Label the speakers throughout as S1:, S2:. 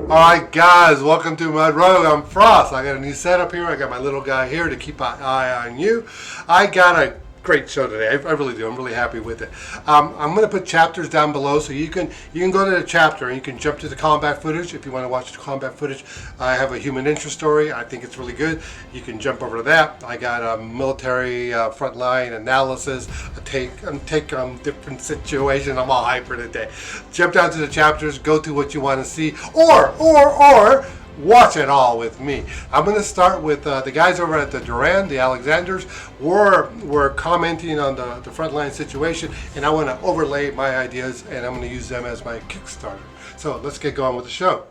S1: Alright guys, welcome to my road. I'm Frost. I got a new setup here. I got my little guy here to keep an eye on you. I got a great show today. I really do. I'm really happy with it. I'm going to put chapters down below so you can go to the chapter and you can jump to the combat footage if you want to watch the combat footage. I have a human interest story. I think it's really good. You can jump over to that. I got a military frontline analysis, a take on different situations. I'm all hyper today. Jump down to the chapters. Go to what you want to see, or watch it all with me. I'm going to start with the guys over at the Duran, the Alexanders, were commenting on the frontline situation, and I want to overlay my ideas, and I'm going to use them as my Kickstarter. So let's get going with the show.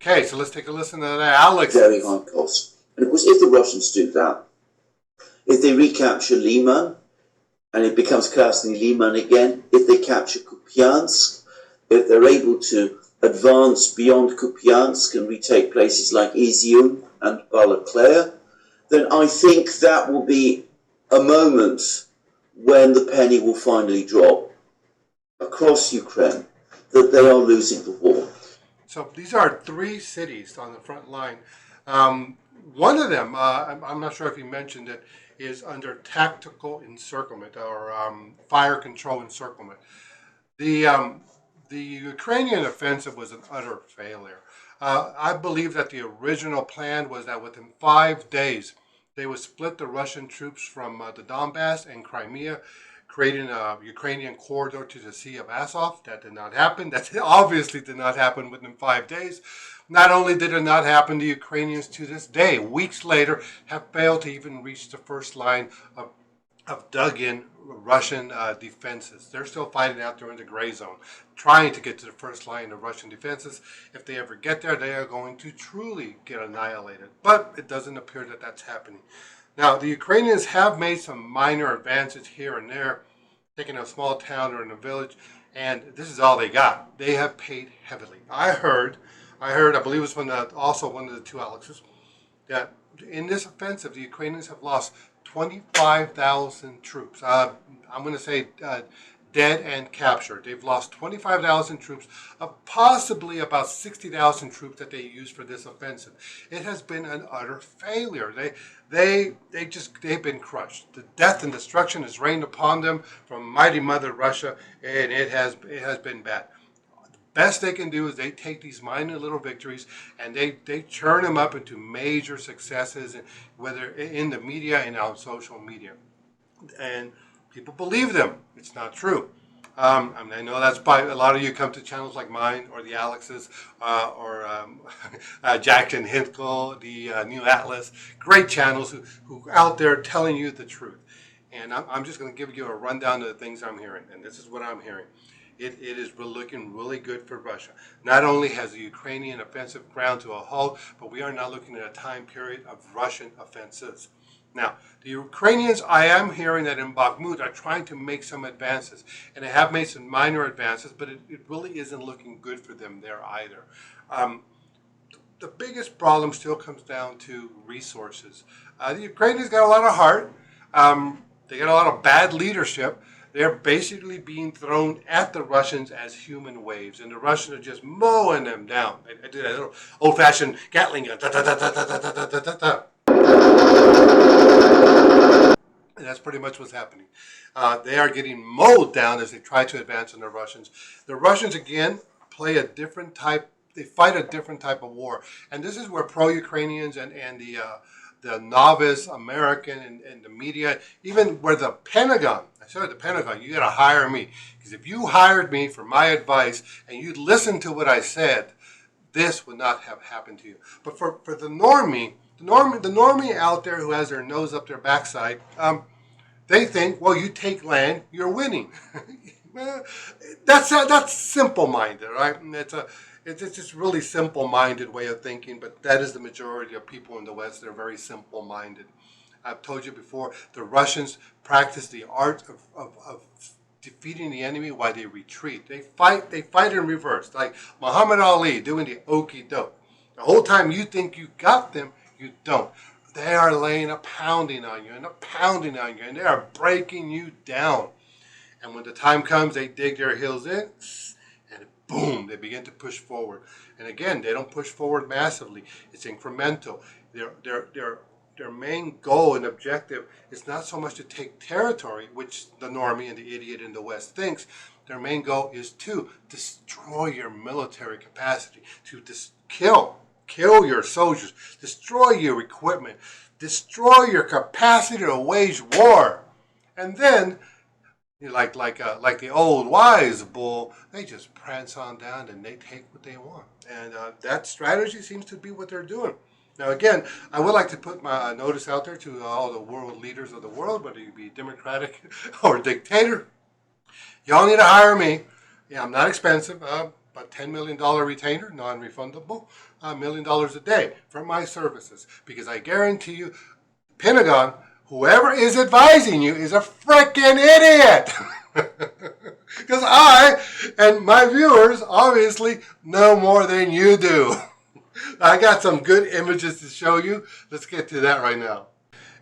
S1: Okay, so let's take a listen to that, Alex.
S2: Very high cost. And of course, if the Russians do that, if they recapture Liman, and it becomes Krasny Liman again, if they capture Kupiansk, if they're able to advance beyond Kupiansk and retake places like Izium and Balakleya, then I think that will be a moment when the penny will finally drop across Ukraine that they are losing the war.
S1: So these are three cities on the front line. One of them, I'm not sure if you mentioned it, is under tactical encirclement or fire control encirclement. The Ukrainian offensive was an utter failure. I believe that the original plan was that within 5 days, they would split the Russian troops from the Donbass and Crimea, creating a Ukrainian corridor to the Sea of Azov. That did not happen. That obviously did not happen within 5 days. Not only did it not happen, the Ukrainians to this day, weeks later, have failed to even reach the first line of dug-in Russian defenses. They're still fighting out there in the gray zone, trying to get to the first line of Russian defenses. If they ever get there, they are going to truly get annihilated. But it doesn't appear that that's happening. Now, the Ukrainians have made some minor advances here and there, taking a small town or in a village, and this is all they got. They have paid heavily. I heard, I believe it was from also one of the two Alexes, that in this offensive, the Ukrainians have lost 25,000 troops. I'm going to say dead and captured. They've lost 25,000 troops of possibly about 60,000 troops that they used for this offensive. It has been an utter failure. They've been crushed. The death and destruction has rained upon them from mighty mother Russia, and it has been bad. Best they can do is they take these minor little victories and they churn them up into major successes, whether in the media and on social media. And people believe them. It's not true. I know that's by a lot of you come to channels like mine or the Alex's or Jackson Hinkle, the New Atlas. Great channels who out there telling you the truth. And I'm just going to give you a rundown of the things I'm hearing. And this is what I'm hearing. It is looking really good for Russia. Not only has the Ukrainian offensive ground to a halt, but we are now looking at a time period of Russian offensives. Now, the Ukrainians, I am hearing that in Bakhmut, are trying to make some advances. And they have made some minor advances, but it really isn't looking good for them there either. The biggest problem still comes down to resources. The Ukrainians got a lot of heart. They got a lot of bad leadership. They're basically being thrown at the Russians as human waves, and the Russians are just mowing them down. I did a little old-fashioned Gatling gun. And that's pretty much what's happening. They are getting mowed down as they try to advance on the Russians. The Russians, again, play a different type. They fight a different type of war, and this is where pro-Ukrainians and the novice American and the media, even where the Pentagon, I said the Pentagon, you got to hire me. Because if you hired me for my advice and you'd listen to what I said, this would not have happened to you. But for the normie, the normie out there who has their nose up their backside, they think, well, you take land, you're winning. That's simple-minded, right? It's just really simple-minded way of thinking, but that is the majority of people in the West. They're very simple-minded. I've told you before, the Russians practice the art of defeating the enemy while they retreat. They fight in reverse, like Muhammad Ali doing the okie doke. The whole time you think you got them, you don't. They are laying a pounding on you and a pounding on you, and they are breaking you down. And when the time comes, they dig their heels in, and boom, they begin to push forward. And again, they don't push forward massively. It's incremental. Their main goal and objective is not so much to take territory, which the normie and the idiot in the West thinks. Their main goal is to destroy your military capacity, to kill your soldiers, destroy your equipment, destroy your capacity to wage war. And then, like the old wise bull, they just prance on down and they take what they want. And that strategy seems to be what they're doing. Now, again, I would like to put my notice out there to all the world leaders of the world, whether you be Democratic or dictator. Y'all need to hire me. Yeah, I'm not expensive. About $10 million retainer, non-refundable, $1 million a day for my services. Because I guarantee you, Pentagon, whoever is advising you is a freaking idiot. Because I and my viewers obviously know more than you do. I got some good images to show you. Let's get to that right now.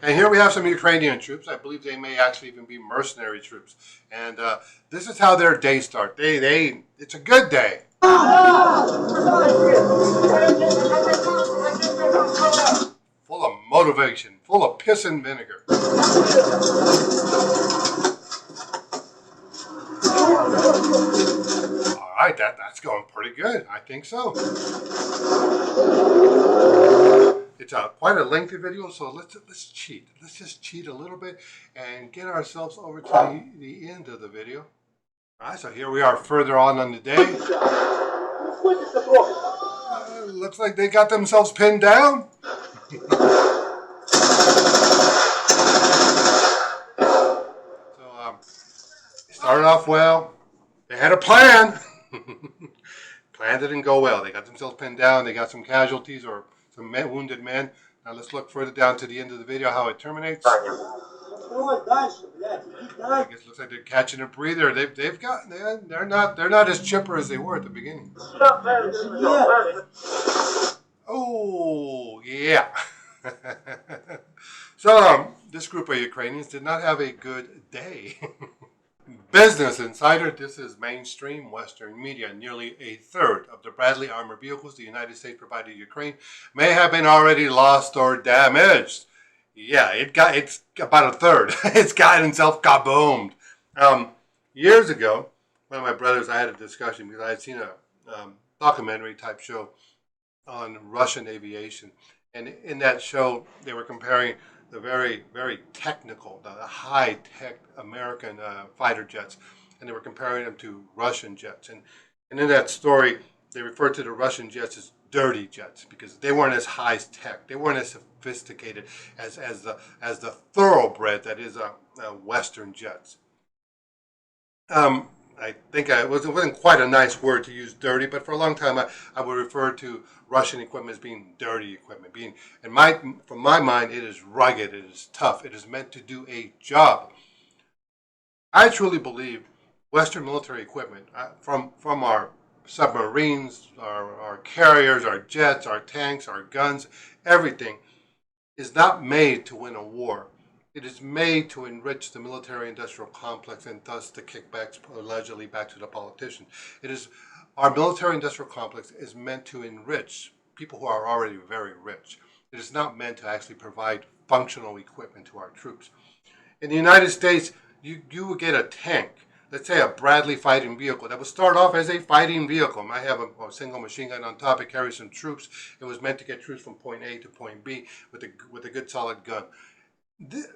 S1: And here we have some Ukrainian troops. I believe they may actually even be mercenary troops. And this is how their day starts. It's a good day. Full of motivation, full of piss and vinegar. All right, that's going pretty good. I think so. It's quite a lengthy video, so let's cheat. Let's just cheat a little bit and get ourselves over to the end of the video. All right, so here we are further on the day. Looks like they got themselves pinned down. So they started off well. They had a plan. Plan didn't go well. They got themselves pinned down. They got some casualties or some wounded men. Now let's look further down to the end of the video how it terminates. I guess it looks like they're catching a breather. They're not as chipper as they were at the beginning. Oh yeah. So this group of Ukrainians did not have a good day. Business Insider, this is mainstream Western media. Nearly a third of the Bradley armored vehicles the United States provided to Ukraine may have been already lost or damaged. Yeah, it's about a third. It's gotten itself kaboomed. Years ago, one of my brothers, I had a discussion because I had seen a documentary type show on Russian aviation. And in that show, they were comparing the very, very technical, the high-tech American fighter jets, and they were comparing them to Russian jets. And in that story, they referred to the Russian jets as dirty jets because they weren't as high-tech, they weren't as sophisticated as the thoroughbred that is Western jets. I think it wasn't quite a nice word to use, dirty, but for a long time I would refer to Russian equipment as being dirty equipment. From my mind, it is rugged, it is tough, it is meant to do a job. I truly believe Western military equipment, from our submarines, our carriers, our jets, our tanks, our guns, everything, is not made to win a war. It is made to enrich the military-industrial complex and thus the kickbacks allegedly back to the politicians. Our military-industrial complex is meant to enrich people who are already very rich. It is not meant to actually provide functional equipment to our troops. In the United States, you would get a tank, let's say a Bradley fighting vehicle, that would start off as a fighting vehicle. It might have a single machine gun on top. It carries some troops. It was meant to get troops from point A to point B with a good solid gun.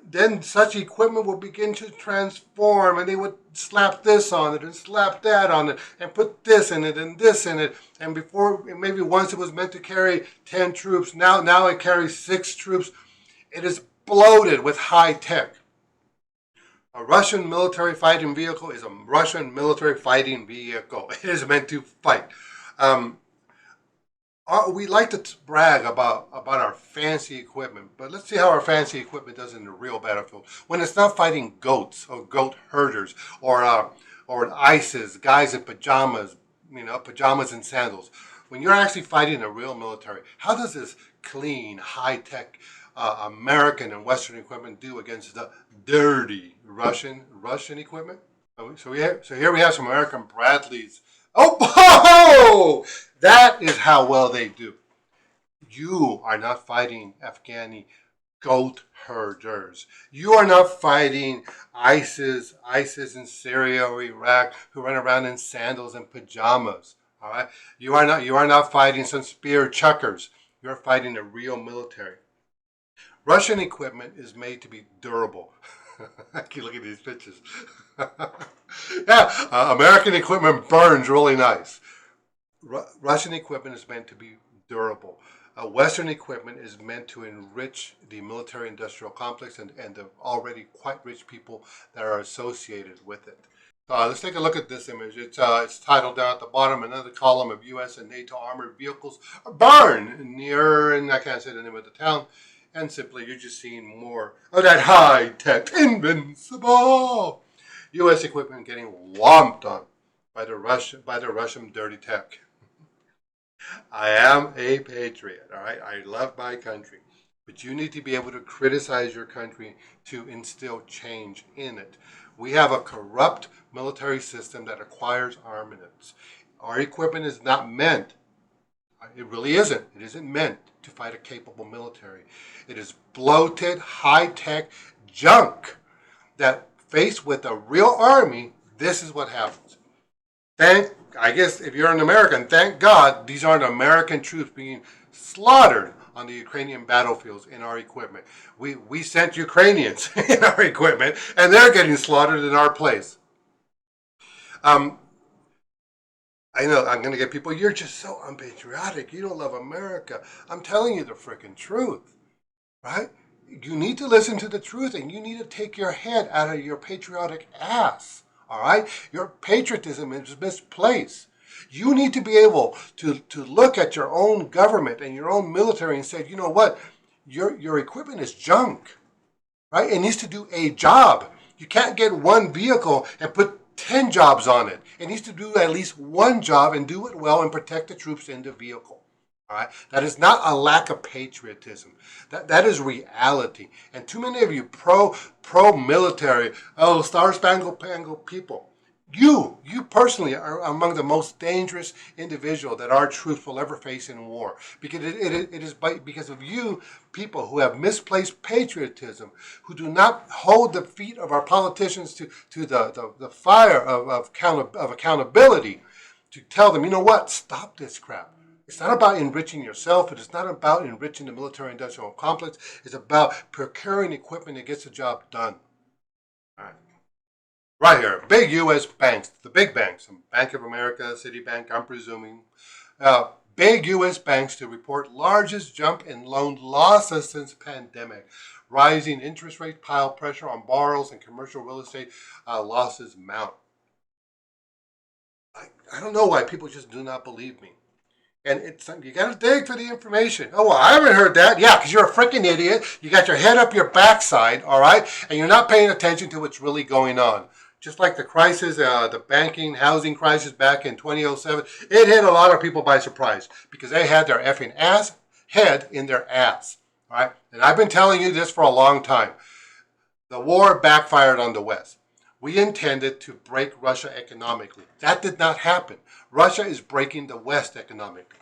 S1: Then such equipment would begin to transform, and they would slap this on it and slap that on it and put this in it and this in it. And before, maybe once it was meant to carry 10 troops, now it carries 6 troops. It is bloated with high tech. A Russian military fighting vehicle is a Russian military fighting vehicle. It is meant to fight. We like to brag about our fancy equipment, but let's see how our fancy equipment does in the real battlefield. When it's not fighting goats or goat herders or ISIS, guys in pajamas, pajamas and sandals. When you're actually fighting a real military, how does this clean, high-tech American and Western equipment do against the dirty Russian equipment? So here we have some American Bradleys Oh, that is how well they do. You are not fighting Afghani goat herders. You are not fighting ISIS in Syria or Iraq who run around in sandals and pajamas. All right, you are not fighting some spear chuckers. You're fighting a real military. Russian equipment is made to be durable. I keep looking at these pictures. Yeah, American equipment burns really nice. Russian equipment is meant to be durable. Western equipment is meant to enrich the military industrial complex and the already quite rich people that are associated with it. Let's take a look at this image. It's titled down at the bottom, another column of U.S. and NATO armored vehicles burn near, and I can't say the name of the town, and simply you're just seeing more of that high tech, invincible U.S. equipment getting whomped on by the Russian dirty tech. I am a patriot, all right? I love my country. But you need to be able to criticize your country to instill change in it. We have a corrupt military system that acquires armaments. Our equipment is not meant, it really isn't, it isn't meant to fight a capable military. It is bloated, high tech junk that, faced with a real army, this is what happens. I guess if you're an American, thank God these aren't American troops being slaughtered on the Ukrainian battlefields in our equipment. We sent Ukrainians in our equipment, and they're getting slaughtered in our place. Um, I know I'm going to get people, you're just so unpatriotic. You don't love America. I'm telling you the freaking truth, right? You need to listen to the truth, and you need to take your head out of your patriotic ass. All right? Your patriotism is misplaced. You need to be able to look at your own government and your own military and say, you know what? Your equipment is junk, right? It needs to do a job. You can't get one vehicle and put 10 jobs on it. It needs to do at least one job and do it well and protect the troops in the vehicle. All right, that is not a lack of patriotism. That is reality. And too many of you pro military, oh, Star Spangled Bangle people. You personally are among the most dangerous individual that our troops will ever face in war, because it is because of you people who have misplaced patriotism, who do not hold the feet of our politicians to the fire of accountability, to tell them, you know what, stop this crap. It's not about enriching yourself. It is not about enriching the military industrial complex. It's about procuring equipment that gets the job done. All right. Right here, big U.S. banks, the big banks, Bank of America, Citibank, I'm presuming, big U.S. banks to report largest jump in loan losses since pandemic. Rising interest rates pile pressure on borrowers and commercial real estate losses mount. I don't know why people just do not believe me. And it's you got to dig for the information. Oh, well, I haven't heard that. Yeah, because you're a freaking idiot. You got your head up your backside, all right, and you're not paying attention to what's really going on. Just like the crisis, the banking, housing crisis back in 2007, it hit a lot of people by surprise because they had their effing head in their ass, all right. And I've been telling you this for a long time. The war backfired on the West. We intended to break Russia economically. That did not happen. Russia is breaking the West economically.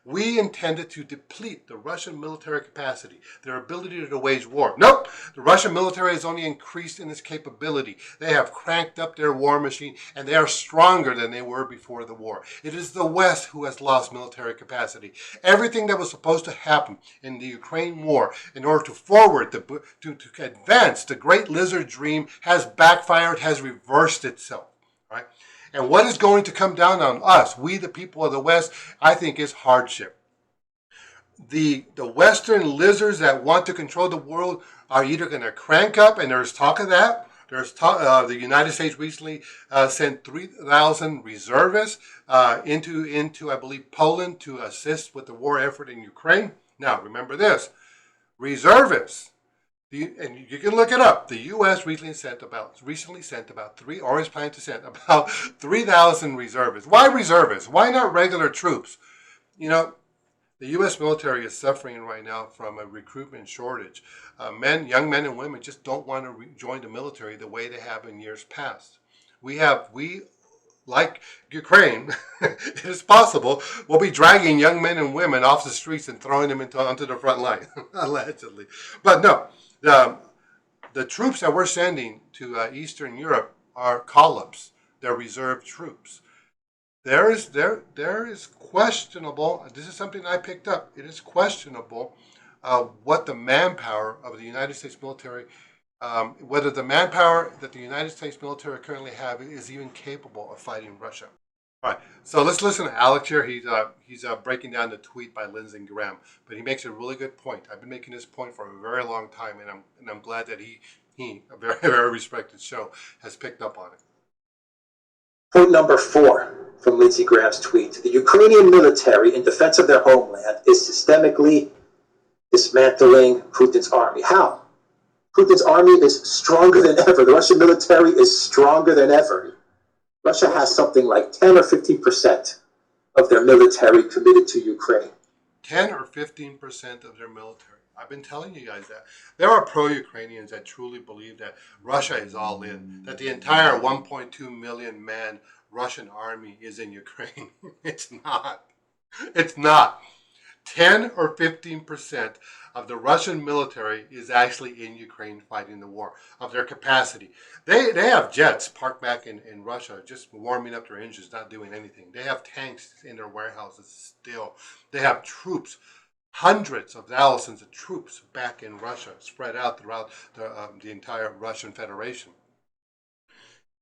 S1: We intended to deplete the Russian military capacity, their ability to wage war. Nope, the Russian military has only increased in its capability. They have cranked up their war machine, and they are stronger than they were before the war. It is the West who has lost military capacity. Everything that was supposed to happen in the Ukraine war in order to forward, to advance the Great Lizard Dream has backfired, has reversed itself. Right? And what is going to come down on us, we the people of the West, I think is hardship. The Western lizards that want to control the world are either going to crank up, and there's talk of that. There's talk. The United States recently sent 3,000 reservists into I believe Poland to assist with the war effort in Ukraine. Now remember this: reservists. And you can look it up. The U.S. recently sent about three, or is planning to send about 3,000 reservists. Why reservists? Why not regular troops? You know, the U.S. military is suffering right now from a recruitment shortage. Young men and women just don't want to join the military the way they have in years past. We like Ukraine, it is possible we'll be dragging young men and women off the streets and throwing them onto the front line, allegedly. But no, the troops that we're sending to Eastern Europe are columns. They're reserve troops. There is questionable. This is something I picked up. It is questionable what the manpower of the United States military, whether the manpower that the United States military currently have is even capable of fighting Russia. All right, so let's listen to Alex here. He's breaking down the tweet by Lindsey Graham, but he makes a really good point. I've been making this point for a very long time, and I'm glad that he a very very respected show, has picked up on it.
S3: Point number 4 from Lindsey Graham's tweet: the Ukrainian military, in defense of their homeland, is systemically dismantling Putin's army. How? Putin's army is stronger than ever. The Russian military is stronger than ever. Russia has something like 10 or 15% of their military committed to Ukraine.
S1: 10 or 15% of their military. I've been telling you guys that. There are pro-Ukrainians that truly believe that Russia is all in, that the entire 1.2 million man Russian army is in Ukraine. It's not. It's not. 10 or 15% of the Russian military is actually in Ukraine fighting the war, of their capacity. They have jets parked back in Russia, just warming up their engines, not doing anything. They have tanks in their warehouses still. They have troops, hundreds of thousands of troops back in Russia, spread out throughout the entire Russian Federation.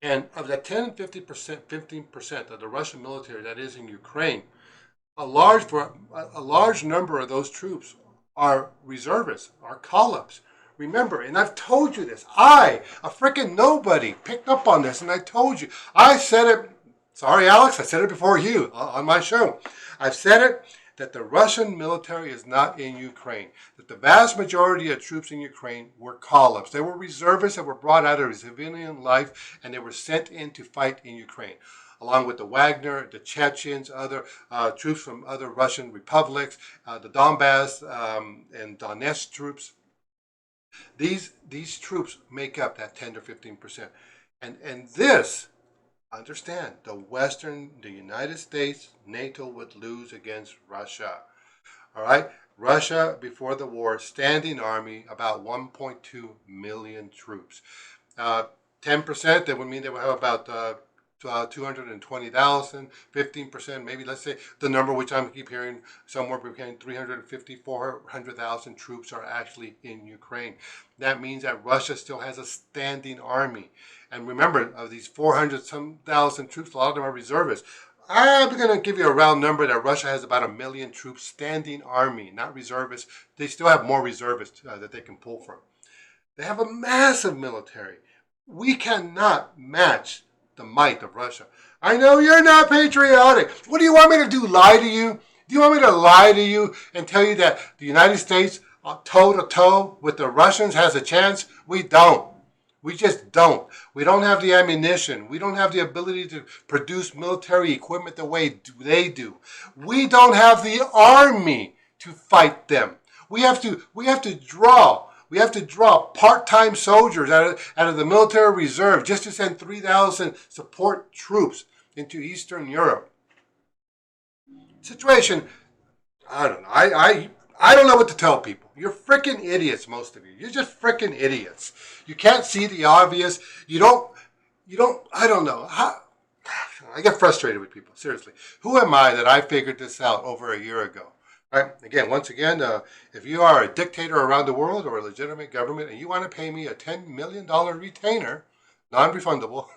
S1: And of that 10 and 15% of the Russian military that is in Ukraine, a large number of those troops are reservists, are call-ups. Remember, and I've told you this, a freaking nobody, picked up on this, and I told you. I said it, sorry Alex, I said it before you on my show. I've said it, that the Russian military is not in Ukraine, that the vast majority of troops in Ukraine were call-ups. They were reservists that were brought out of civilian life, and they were sent in to fight in Ukraine, along with the Wagner, the Chechens, other troops from other Russian republics, the Donbass and Donetsk troops. These troops make up that 10 to 15%. And this, understand, the United States, NATO would lose against Russia. All right? Russia, before the war, standing army, about 1.2 million troops. 10%, that would mean they would have about 220,000, 15%, maybe let's say the number which I keep hearing, somewhere between 350, 400,000 troops are actually in Ukraine. That means that Russia still has a standing army. And remember, of these 400-some thousand troops, a lot of them are reservists. I'm going to give you a round number that Russia has about 1 million troops, standing army, not reservists. They still have more reservists that they can pull from. They have a massive military. We cannot match the might of Russia. I know you're not patriotic. What do you want me to do, lie to you? Do you want me to lie to you and tell you that the United States, toe-to-toe with the Russians, has a chance? We don't. We just don't. We don't have the ammunition. We don't have the ability to produce military equipment the way they do. We don't have the army to fight them. We have to draw. We have to draw part-time soldiers out of the military reserve just to send 3,000 support troops into Eastern Europe. Situation, I don't know. I don't know what to tell people. You're freaking idiots, most of you. You're just freaking idiots. You can't see the obvious. You don't, I don't know. I get frustrated with people, seriously. Who am I that I figured this out over a year ago? Right? Again, once again, if you are a dictator around the world or a legitimate government and you want to pay me a $10 million retainer, non-refundable,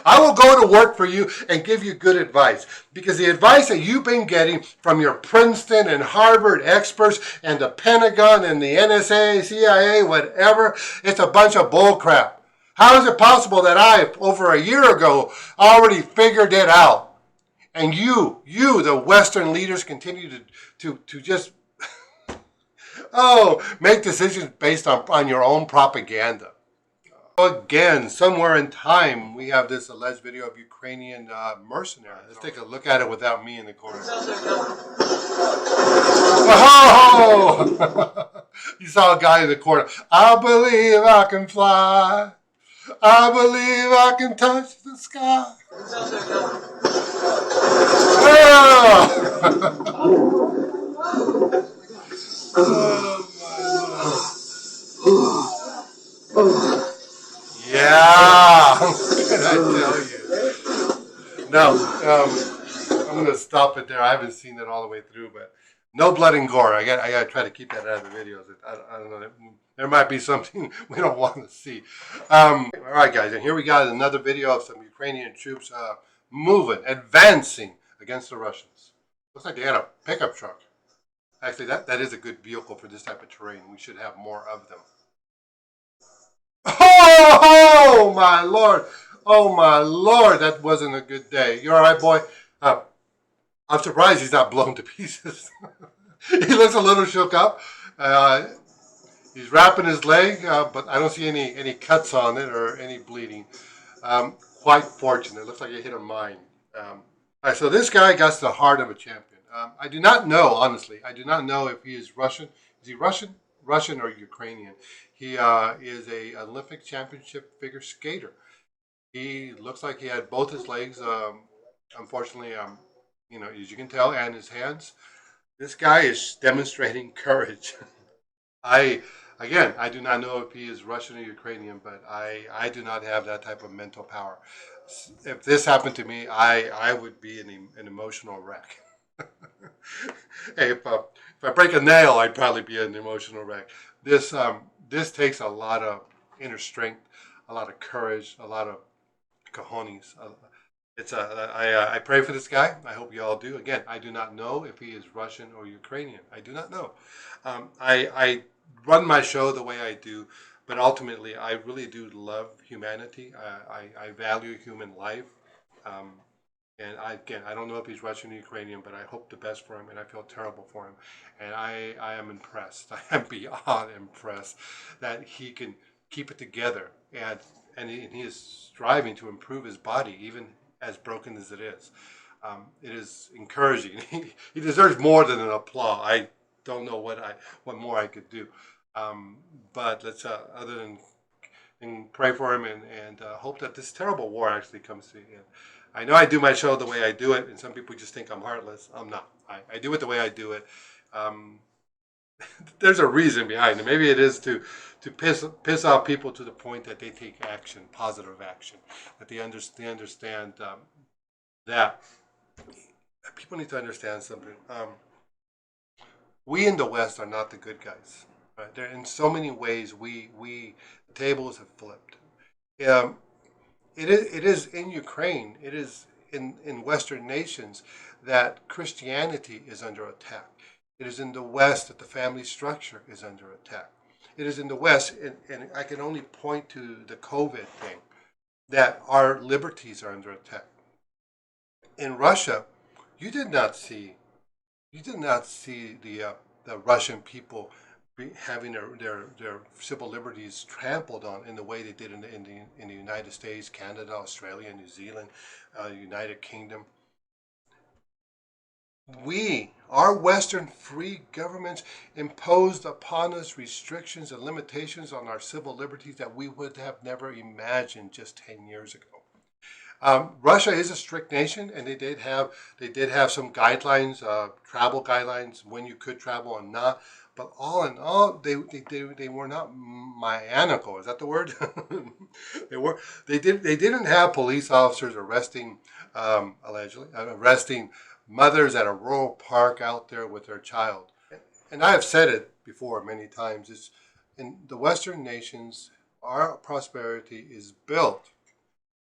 S1: I will go to work for you and give you good advice. Because the advice that you've been getting from your Princeton and Harvard experts and the Pentagon and the NSA, CIA, whatever, it's a bunch of bull crap. How is it possible that I, over a year ago, already figured it out? And you, the Western leaders, continue to just, make decisions based on your own propaganda. Again, somewhere in time, we have this alleged video of Ukrainian mercenaries. Let's take a look at it without me in the corner. Oh! You saw a guy in the corner. I believe I can fly. I believe I can touch the sky. Oh, oh my Lord. Yeah. Can I tell you? No, I'm going to stop it there. I haven't seen it all the way through, but no blood and gore. I got to try to keep that out of the videos. I don't know. There might be something we don't want to see. All right, guys, and here we got another video of some Ukrainian troops moving, advancing against the Russians. Looks like they had a pickup truck. Actually, that is a good vehicle for this type of terrain. We should have more of them. Oh my Lord! Oh my Lord! That wasn't a good day. You all right, boy? I'm surprised he's not blown to pieces. He looks a little shook up. Uh, he's wrapping his leg, but I don't see any cuts on it or any bleeding. Quite fortunate. It looks like he hit a mine. All right, so this guy got the heart of a champion. I do not know, honestly. I do not know if he is Russian. Is he Russian? Russian or Ukrainian? He is a Olympic championship figure skater. He looks like he had both his legs, unfortunately, as you can tell, and his hands. This guy is demonstrating courage. I I do not know if he is Russian or Ukrainian, but I do not have that type of mental power. If this happened to me, I would be an emotional wreck. Hey, if I break a nail, I'd probably be an emotional wreck. This takes a lot of inner strength, a lot of courage, a lot of cojones. I pray for this guy. I hope you all do. Again, I do not know if he is Russian or Ukrainian. I do not know. I run my show the way I do, but ultimately, I really do love humanity. I value human life. Um, and again, I don't know if he's Russian or Ukrainian, but I hope the best for him, and I feel terrible for him. And I am impressed. I am beyond impressed that he can keep it together, and he is striving to improve his body, even as broken as it is. It is encouraging. He deserves more than an applause. I don't know what more I could do, but let's other than and pray for him and hope that this terrible war actually comes to an end. I know I do my show the way I do it, and some people just think I'm heartless. I'm not. I do it the way I do it. Um, there's a reason behind it. Maybe it is to piss off people to the point that they take action, positive action, that they understand that people need to understand something. We in the West are not the good guys. Right? There, in so many ways, we the tables have flipped. Um, it is in Ukraine. It is in Western nations that Christianity is under attack. It is in the West that the family structure is under attack. It is in the West, and I can only point to the COVID thing, that our liberties are under attack. In Russia, you did not see you did not see the Russian people having their civil liberties trampled on in the way they did in the United States, Canada, Australia, New Zealand, United Kingdom. Our Western free governments imposed upon us restrictions and limitations on our civil liberties that we would have never imagined just 10 years ago. Russia is a strict nation, and they did have some guidelines, travel guidelines, when you could travel and not. But all in all, they were not maniacal. Is that the word? they were they didn't have police officers arresting allegedly arresting mothers at a rural park out there with their child. And I have said it before many times. It's in the Western nations, our prosperity is built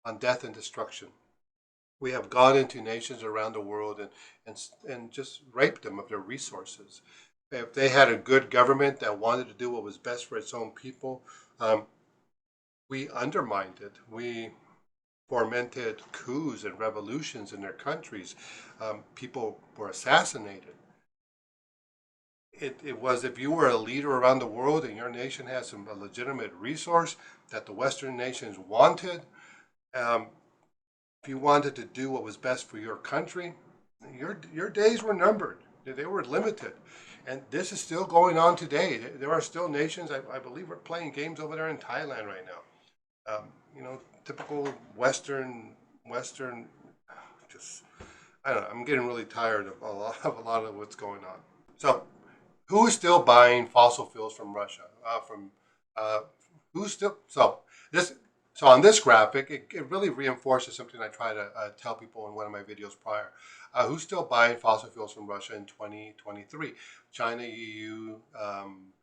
S1: on death and destruction. We have gone into nations around the world and just raped them of their resources. If they had a good government that wanted to do what was best for its own people, we undermined it. We fomented coups and revolutions in their countries. People were assassinated. It was if you were a leader around the world and your nation had a legitimate resource that the Western nations wanted, um, if you wanted to do what was best for your country, your days were numbered. They were limited, and this is still going on today. There are still nations. I believe we're playing games over there in Thailand right now. Typical Western. Just I don't know. I'm getting really tired of a lot of what's going on. So, who's still buying fossil fuels from Russia? Uh, who's still this? So on this graphic, it really reinforces something I try to tell people in one of my videos prior. Who's still buying fossil fuels from Russia in 2023? China, EU,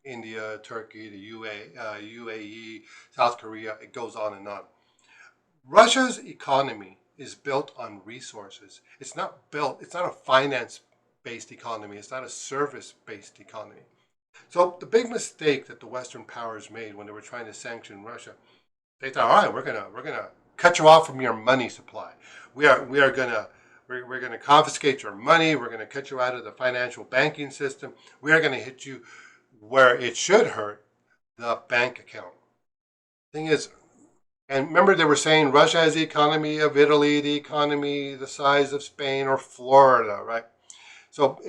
S1: India, Turkey, the UAE, South Korea. It goes on and on. Russia's economy is built on resources. It's not a finance based economy. It's not a service based economy. So the big mistake that the Western powers made when they were trying to sanction Russia, they thought, all right, we're gonna cut you off from your money supply. We're gonna confiscate your money. We're gonna cut you out of the financial banking system. We are gonna hit you where it should hurt, the bank account. Thing is, and remember, they were saying Russia has the economy of Italy, the economy the size of Spain or Florida, right? So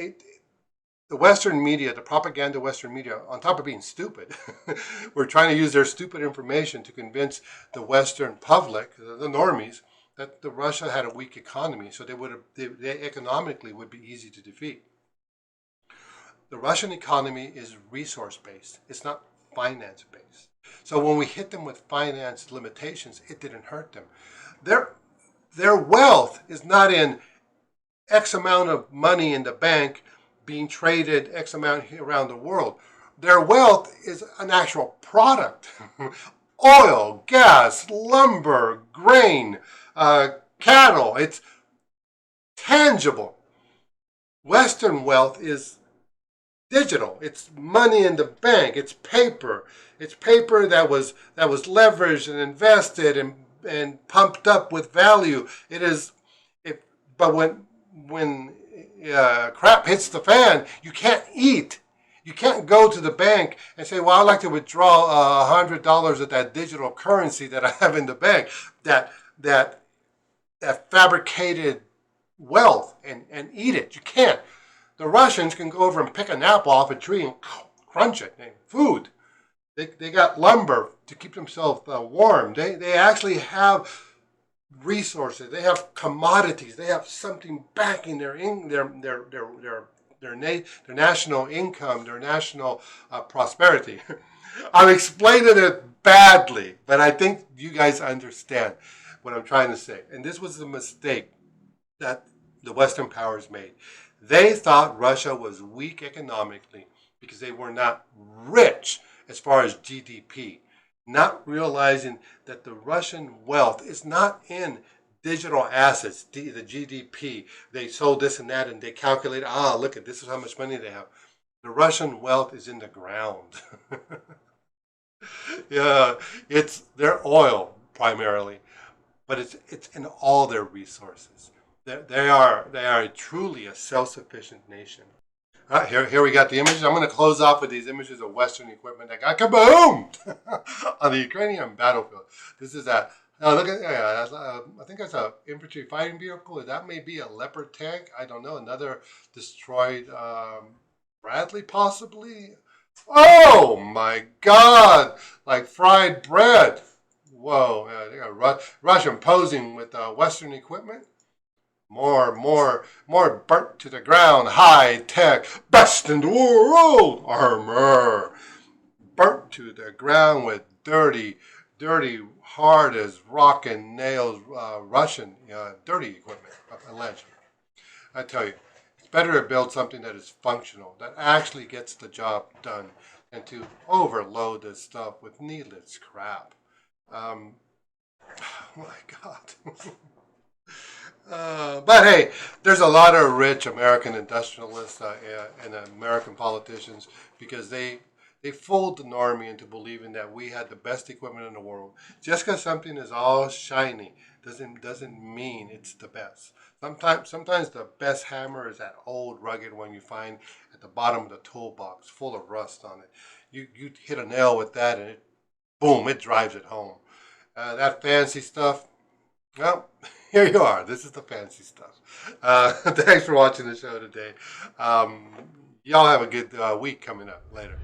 S1: the Western media, the propaganda Western media, on top of being stupid, were trying to use their stupid information to convince the Western public, the normies, that the Russia had a weak economy, so they economically would be easy to defeat. The Russian economy is resource based. It's not finance based. So when we hit them with finance limitations, it didn't hurt them. Their their wealth is not in X amount of money in the bank being traded X amount around the world. Their wealth is an actual product. Oil, gas, lumber, grain, cattle. It's tangible. Western wealth is digital. It's money in the bank. It's paper. It's paper that was leveraged and invested and pumped up with value. It is. It, but when crap hits the fan, you can't eat. You can't go to the bank and say, "Well, I'd like to withdraw $100 of that digital currency that I have in the bank." That that that fabricated wealth and eat it. You can't. The Russians can go over and pick an apple off a tree and crunch it. Food. They got lumber to keep themselves warm. They actually have resources. They have commodities. They have something backing their national income, their national prosperity. I'm explaining it badly, but I think you guys understand what I'm trying to say. And this was the mistake that the Western powers made. They thought Russia was weak economically because they were not rich as far as GDP, not realizing that the Russian wealth is not in digital assets, the GDP. They sold this and that and they calculated, look at this is how much money they have. The Russian wealth is in the ground. Yeah, it's their oil primarily, but it's in all their resources. They are truly a self-sufficient nation. Here we got the images. I'm going to close off with these images of Western equipment that got kaboomed on the Ukrainian battlefield. This is a look at I think that's a infantry fighting vehicle. That may be a Leopard tank. I don't know. Another destroyed Bradley possibly. Oh my God! Like fried bread. Whoa! They got Russian posing with Western equipment. More burnt to the ground, high tech, best in the world armor. Burnt to the ground with dirty, hard as rock and nails Russian dirty equipment, allegedly. I tell you, it's better to build something that is functional, that actually gets the job done, than to overload this stuff with needless crap. Oh my God. But hey, there's a lot of rich American industrialists and American politicians because they fooled the normie into believing that we had the best equipment in the world. Just because something is all shiny doesn't mean it's the best. Sometimes the best hammer is that old rugged one you find at the bottom of the toolbox, full of rust on it. You hit a nail with that and boom, it drives it home. That fancy stuff. Well, here you are. This is the fancy stuff. Thanks for watching the show today. Y'all have a good week coming up later.